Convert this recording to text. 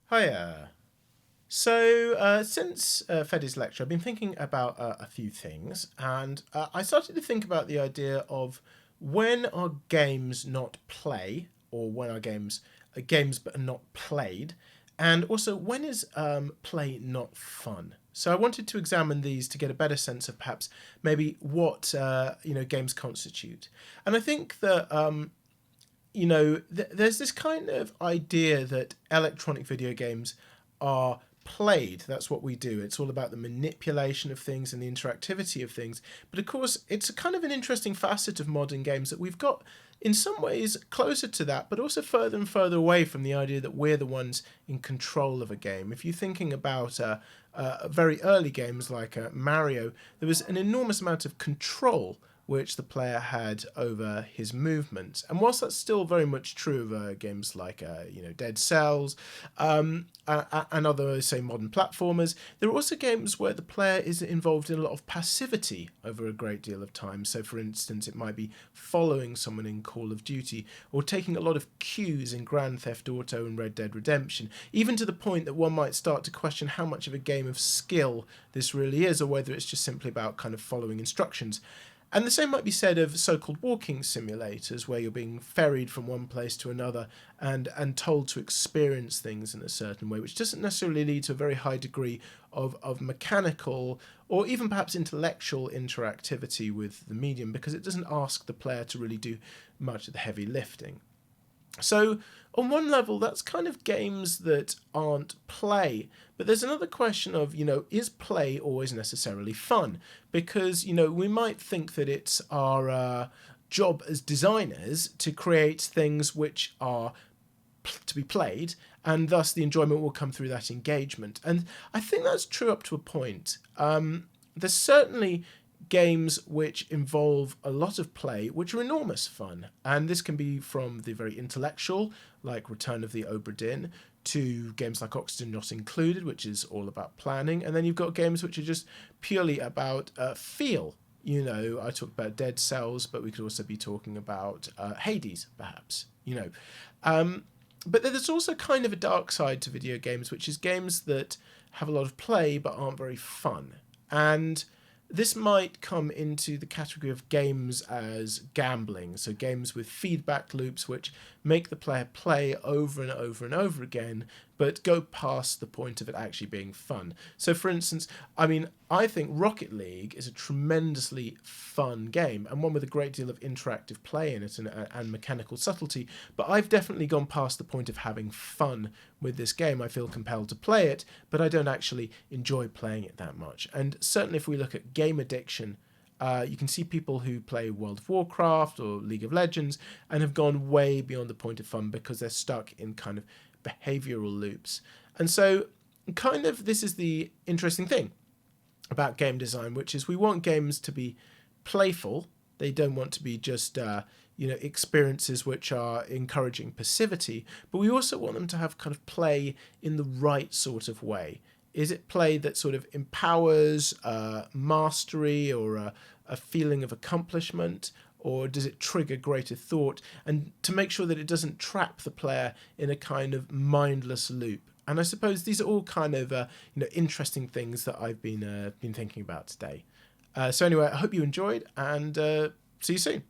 Hiya. Since Feddy's lecture, I've been thinking about a few things, and I started to think about the idea of when are games not play, or when are games but are not played, and also when is play not fun. So I wanted to examine these to get a better sense of perhaps maybe what games constitute, and I think that there's this kind of idea that electronic video games are played. That's what we do. It's all about the manipulation of things and the interactivity of things. But of course, it's a kind of an interesting facet of modern games that we've got in some ways closer to that, but also further and further away from the idea that we're the ones in control of a game. If you're thinking about very early games like Mario, there was an enormous amount of control which the player had over his movements. And whilst that's still very much true of games like Dead Cells and other, say, modern platformers, there are also games where the player is involved in a lot of passivity over a great deal of time. So, for instance, it might be following someone in Call of Duty or taking a lot of cues in Grand Theft Auto and Red Dead Redemption, even to the point that one might start to question how much of a game of skill this really is, or whether it's just simply about kind of following instructions. And the same might be said of so-called walking simulators, where you're being ferried from one place to another and told to experience things in a certain way, which doesn't necessarily lead to a very high degree of mechanical or even perhaps intellectual interactivity with the medium, because it doesn't ask the player to really do much of the heavy lifting. So on one level, that's kind of games that aren't play. But there's another question of, is play always necessarily fun? Because, we might think that it's our job as designers to create things which are to be played, and thus the enjoyment will come through that engagement. And I think that's true up to a point. There's certainly games which involve a lot of play, which are enormous fun. And this can be from the very intellectual, like Return of the Obra Dinn, to games like Oxygen Not Included, which is all about planning. And then you've got games which are just purely about feel. I talked about Dead Cells, but we could also be talking about Hades, perhaps. But there's also kind of a dark side to video games, which is games that have a lot of play but aren't very fun. And this might come into the category of games as gambling, so games with feedback loops which make the player play over and over and over again, but go past the point of it actually being fun. So, for instance, I think Rocket League is a tremendously fun game, and one with a great deal of interactive play in it and mechanical subtlety, but I've definitely gone past the point of having fun with this game. I feel compelled to play it, but I don't actually enjoy playing it that much. And certainly if we look at game addiction, you can see people who play World of Warcraft or League of Legends and have gone way beyond the point of fun because they're stuck in kind of behavioral loops. And so kind of this is the interesting thing about game design, which is we want games to be playful. They don't want to be just experiences which are encouraging passivity, but we also want them to have kind of play in the right sort of way. Is it play that sort of empowers mastery or a feeling of accomplishment, or does it trigger greater thought? And to make sure that it doesn't trap the player in a kind of mindless loop. And I suppose these are all kind of interesting things that I've been thinking about today. So anyway, I hope you enjoyed, and see you soon.